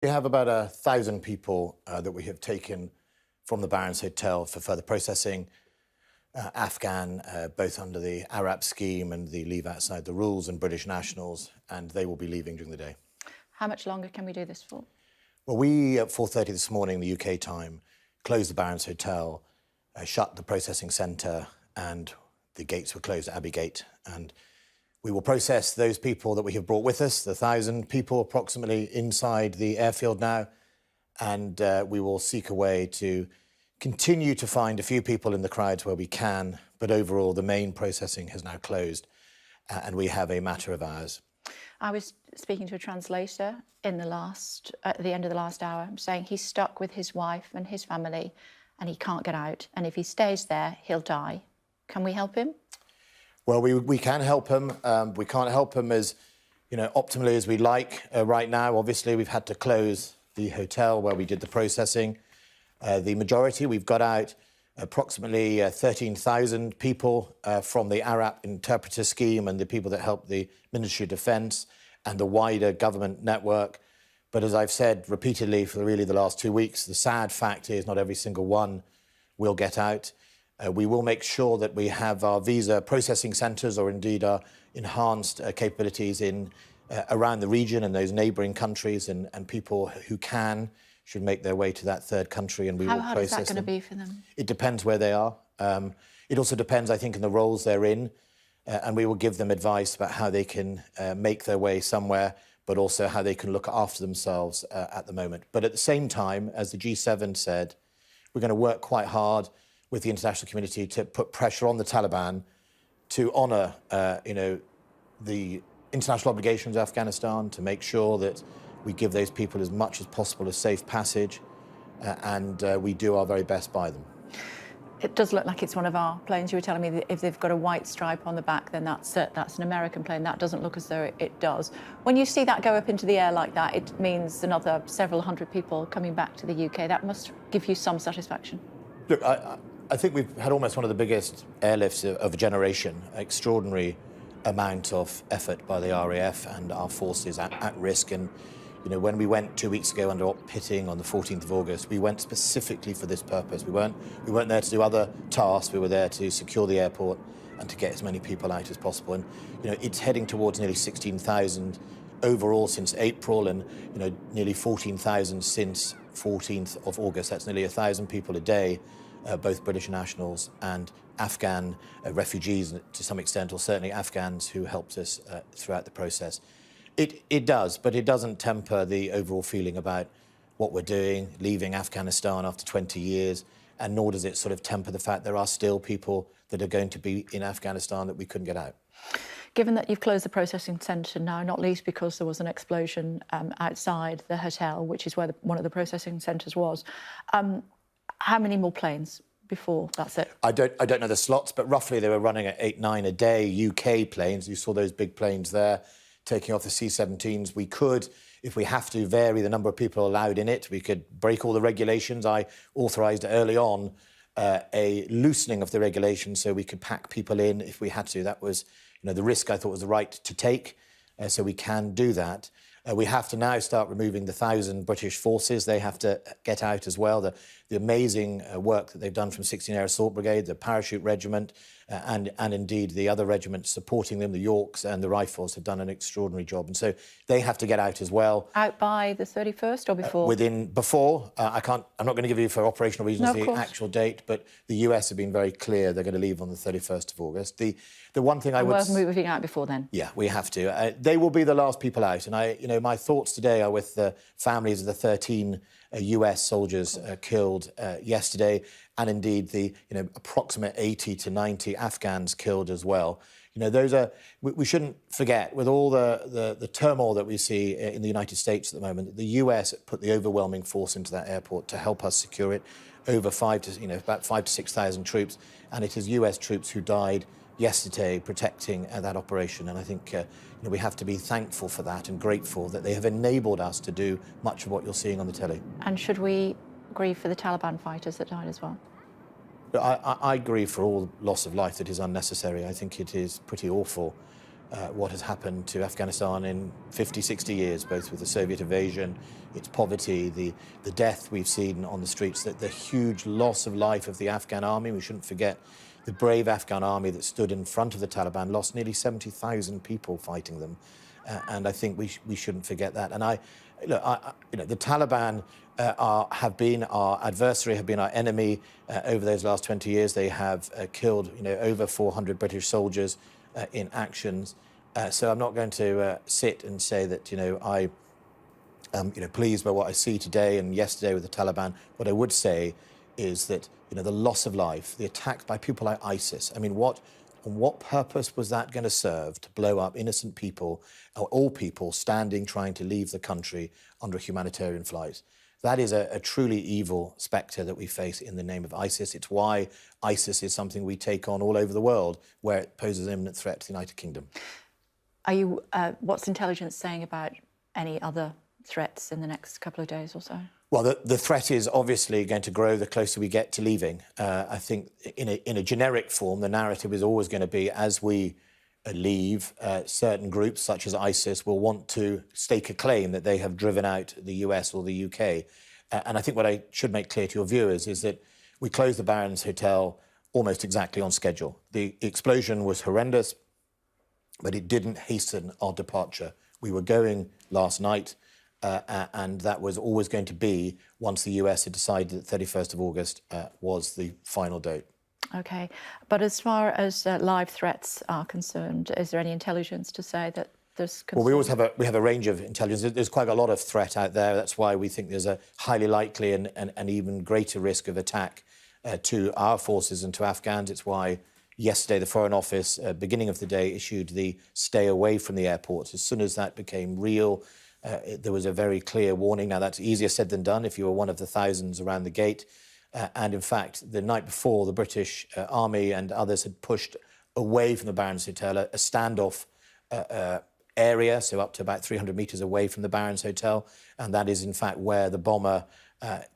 We have about 1,000 people that we have taken from the Barons Hotel for further processing. Afghan, both under the Arab scheme and the Leave Outside the Rules, and British nationals, and they will be leaving during the day. How much longer can we do this for? Well, we, at 4:30 this morning, the UK time, closed the Barons Hotel, shut the processing centre, and the gates were closed at Abbey Gate. And we will process those people that we have brought with us, the 1,000 people approximately inside the airfield now, and we will seek a way to continue to find a few people in the crowds where we can, but overall the main processing has now closed, and we have a matter of hours. I was speaking to a translator at the end of the last hour, saying he's stuck with his wife and his family and he can't get out, and if he stays there, he'll die. Can we help him? Well, we can help him. We can't help him as, optimally as we'd like right now. Obviously, we've had to close the hotel where we did the processing. The majority, we've got out approximately 13,000 people from the Arab interpreter scheme and the people that help the Ministry of Defence and the wider government network. But as I've said repeatedly for really the last 2 weeks, the sad fact is not every single one will get out. We will make sure that we have our visa processing centres, or indeed our enhanced capabilities in around the region and those neighbouring countries, and people who should make their way to that third country, and we will process them. How hard is that going to be for them? It depends where they are. It also depends, I think, in the roles they're in, and we will give them advice about how they can make their way somewhere, but also how they can look after themselves at the moment. But at the same time, as the G7 said, we're going to work quite hard with the international community to put pressure on the Taliban to honour, the international obligations of Afghanistan, to make sure that we give those people as much as possible a safe passage, and we do our very best by them. It does look like it's one of our planes. You were telling me that if they've got a white stripe on the back, then that's an American plane. That doesn't look as though it does. When you see that go up into the air like that, it means another several hundred people coming back to the UK. That must give you some satisfaction. Look, I think we've had almost one of the biggest airlifts of a generation. Extraordinary amount of effort by the RAF and our forces at risk. And when we went 2 weeks ago under pitting on the 14th of August, we went specifically for this purpose. We weren't there to do other tasks. We were there to secure the airport and to get as many people out as possible. And it's heading towards nearly 16,000 overall since April, and nearly 14,000 since 14th of August. That's nearly 1,000 people a day, both British nationals and Afghan refugees to some extent, or certainly Afghans who helped us throughout the process. It does, but it doesn't temper the overall feeling about what we're doing, leaving Afghanistan after 20 years, and nor does it sort of temper the fact there are still people that are going to be in Afghanistan that we couldn't get out. Given that you've closed the processing centre now, not least because there was an explosion outside the hotel, which is where one of the processing centres was, how many more planes before that's it? I don't know the slots, but roughly they were running at 8, 9 a day, UK planes. You saw those big planes there taking off the C-17s. We could, if we have to, vary the number of people allowed in it. We could break all the regulations. I authorised early on a loosening of the regulations so we could pack people in if we had to. That was, the risk I thought was the right to take, so we can do that. We have to now start removing the 1,000 British forces. They have to get out as well. The amazing work that they've done from 16 Air Assault Brigade, the Parachute Regiment, and indeed the other regiments supporting them, the Yorks and the Rifles, have done an extraordinary job. And so they have to get out as well. Out by the 31st or before? Before. I'm not going to give you for operational reasons the actual date, but the US have been very clear they're going to leave on the 31st of August. The one thing I would... We're moving out before then? Yeah, we have to. They will be the last people out. And my thoughts today are with the families of the 13 US soldiers killed yesterday, and indeed the approximate 80 to 90 Afghans killed as well. Those are, we shouldn't forget, with all the turmoil that we see in the United States at the moment, the US put the overwhelming force into that airport to help us secure it. About 5,000 to 6,000 troops, and it is US troops who died yesterday protecting that operation. And I think we have to be thankful for that and grateful that they have enabled us to do much of what you're seeing on the telly. And should we grieve for the Taliban fighters that died as well? I grieve for all loss of life that is unnecessary. I think it is pretty awful what has happened to Afghanistan in 50, 60 years, both with the Soviet invasion, its poverty, the death we've seen on the streets, the huge loss of life of the Afghan army. We shouldn't forget the brave Afghan army that stood in front of the Taliban lost nearly 70,000 people fighting them. And I think we shouldn't forget that. And the Taliban have been our adversary, have been our enemy over those last 20 years. They have killed, over 400 British soldiers in actions. So I'm not going to sit and say that, I am, pleased by what I see today and yesterday with the Taliban. What I would say is that, the loss of life, the attacks by people like ISIS. I mean, what purpose was that going to serve to blow up innocent people, or all people standing trying to leave the country under a humanitarian flight? That is a truly evil spectre that we face in the name of ISIS. It's why ISIS is something we take on all over the world where it poses an imminent threat to the United Kingdom. What's intelligence saying about any other threats in the next couple of days or so? Well, the threat is obviously going to grow the closer we get to leaving. I think in a generic form, the narrative is always going to be, as we leave, certain groups such as ISIS will want to stake a claim that they have driven out the US or the UK. And I think what I should make clear to your viewers is that we closed the Barons Hotel almost exactly on schedule. The explosion was horrendous, but it didn't hasten our departure. We were going last night. And that was always going to be once the US had decided that 31st of August was the final date. OK. But as far as live threats are concerned, is there any intelligence to say that there's concern? Well, we have a range of intelligence. There's quite a lot of threat out there. That's why we think there's a highly likely and even greater risk of attack to our forces and to Afghans. It's why yesterday the Foreign Office, beginning of the day, issued the stay away from the airports. As soon as that became real, there was a very clear warning. Now, that's easier said than done if you were one of the thousands around the gate. And in fact, the night before, the British Army and others had pushed away from the Barons Hotel, a standoff area, so up to about 300 metres away from the Barons Hotel. And that is, in fact, where the bomber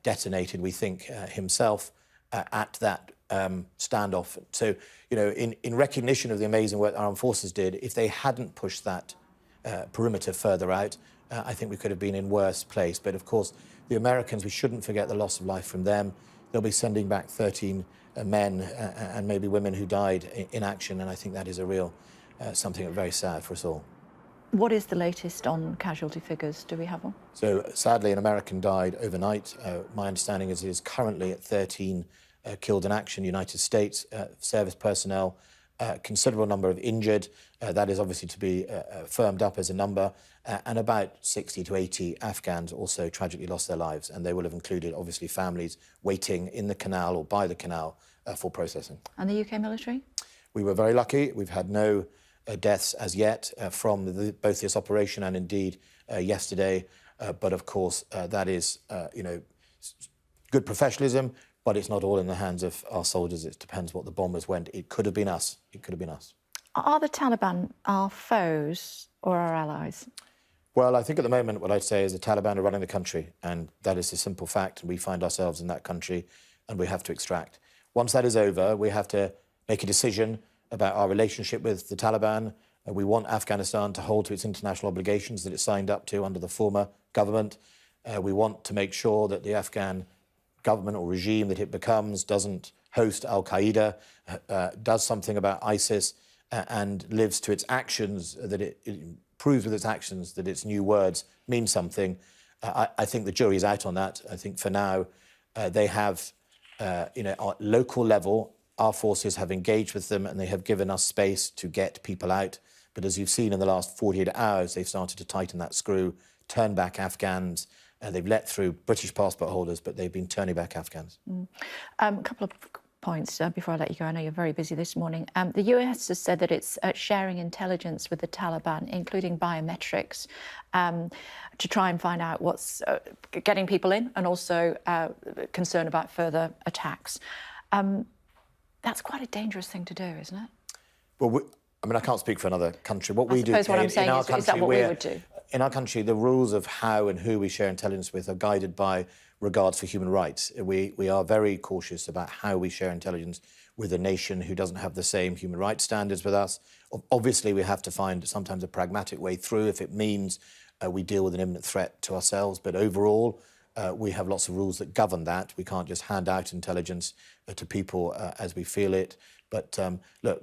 detonated, we think, himself at that standoff. So, in recognition of the amazing work our armed forces did, if they hadn't pushed that perimeter further out, I think we could have been in worse place. But of course, the Americans, we shouldn't forget the loss of life from them. They'll be sending back 13 men and maybe women who died in action. And I think that is a real something very sad for us all. What is the latest on casualty figures? Do we have one? So sadly, an American died overnight. My understanding is it is currently at 13 killed in action, United States service personnel. Considerable number of injured. That is obviously to be firmed up as a number. And about 60 to 80 Afghans also tragically lost their lives. And they will have included, obviously, families waiting in the canal or by the canal for processing. And the UK military? We were very lucky. We've had no deaths as yet from both this operation and indeed yesterday. But of course, that is, good professionalism. But it's not all in the hands of our soldiers. It depends what the bombers went. It could have been us. It could have been us. Are the Taliban our foes or our allies? Well, I think at the moment what I'd say is the Taliban are running the country, and that is a simple fact. And we find ourselves in that country, and we have to extract. Once that is over, we have to make a decision about our relationship with the Taliban. We want Afghanistan to hold to its international obligations that it signed up to under the former government. We want to make sure that the Afghan government or regime that it becomes doesn't host al-Qaeda, does something about ISIS, and lives to its actions, that it proves with its actions that its new words mean something. I think the jury's out on that. I think for now they have, at local level, our forces have engaged with them and they have given us space to get people out. But as you've seen in the last 48 hours, they've started to tighten that screw, turn back Afghans. They've let through British passport holders, but they've been turning back Afghans. A couple of points before I let you go. I know you're very busy this morning. The US has said that it's sharing intelligence with the Taliban, including biometrics, to try and find out what's getting people in and also concern about further attacks. That's quite a dangerous thing to do, isn't it? Well, I can't speak for another country. What we do what I'm saying in our is country, that what we would do? in our country, the rules of how and who we share intelligence with are guided by regards for human rights. We are very cautious about how we share intelligence with a nation who doesn't have the same human rights standards with us. Obviously, we have to find sometimes a pragmatic way through if it means we deal with an imminent threat to ourselves. But overall, we have lots of rules that govern that. We can't just hand out intelligence to people as we feel it. But look,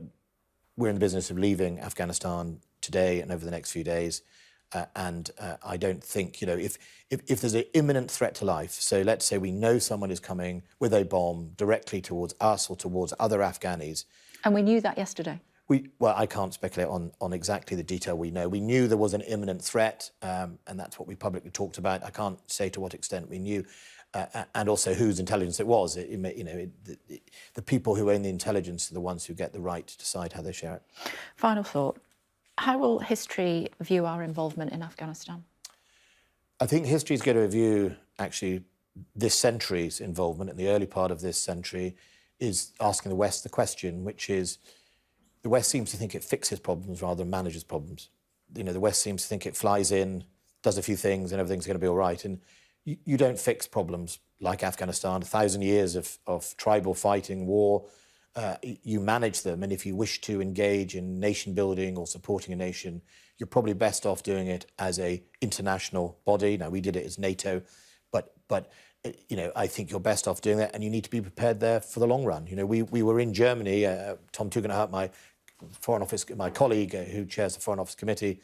we're in the business of leaving Afghanistan today and over the next few days. I don't think, if there's an imminent threat to life, so let's say we know someone is coming with a bomb directly towards us or towards other Afghanis. And we knew that yesterday. Well, I can't speculate on exactly the detail we know. We knew there was an imminent threat, and that's what we publicly talked about. I can't say to what extent we knew, and also whose intelligence it was. The people who own the intelligence are the ones who get the right to decide how they share it. Final thought. How will history view our involvement in Afghanistan? I think history is going to view, actually, this century's involvement in the early part of this century is asking the West the question, which is, the West seems to think it fixes problems rather than manages problems. The West seems to think it flies in, does a few things, and everything's going to be all right. And you don't fix problems like Afghanistan, 1,000 years of tribal fighting, war. You manage them, and if you wish to engage in nation building or supporting a nation, you're probably best off doing it as a international body. Now, we did it as NATO, but I think you're best off doing that, and you need to be prepared there for the long run. We were in Germany. Tom Tugendhat, my colleague who chairs the Foreign Office Committee,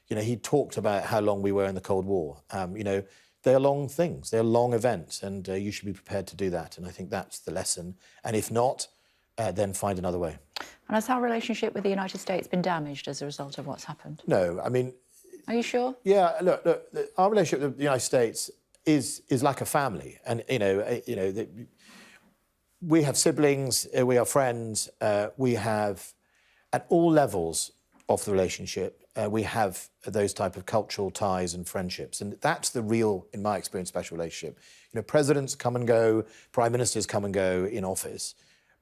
he talked about how long we were in the Cold War. They're long things, they're long events, and you should be prepared to do that. And I think that's the lesson. And if not, then find another way. And has our relationship with the United States been damaged as a result of what's happened? No, I mean... Are you sure? Yeah, look, our relationship with the United States is like a family. And, we have siblings, we are friends, we have, at all levels of the relationship, we have those type of cultural ties and friendships. And that's the real, in my experience, special relationship. Presidents come and go, prime ministers come and go in office.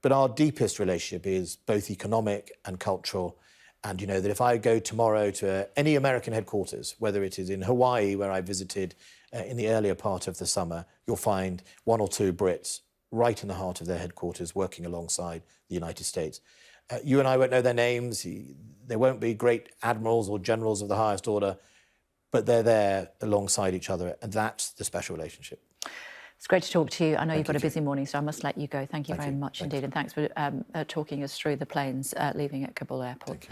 But our deepest relationship is both economic and cultural. And that if I go tomorrow to any American headquarters, whether it is in Hawaii, where I visited in the earlier part of the summer, you'll find one or two Brits right in the heart of their headquarters working alongside the United States. You and I won't know their names. There won't be great admirals or generals of the highest order, but they're there alongside each other. And that's the special relationship. It's great to talk to you. I know you've got a busy morning, so I must let you go. Thank you very much Thank indeed. And thanks for talking us through the planes leaving at Kabul airport. Thanks.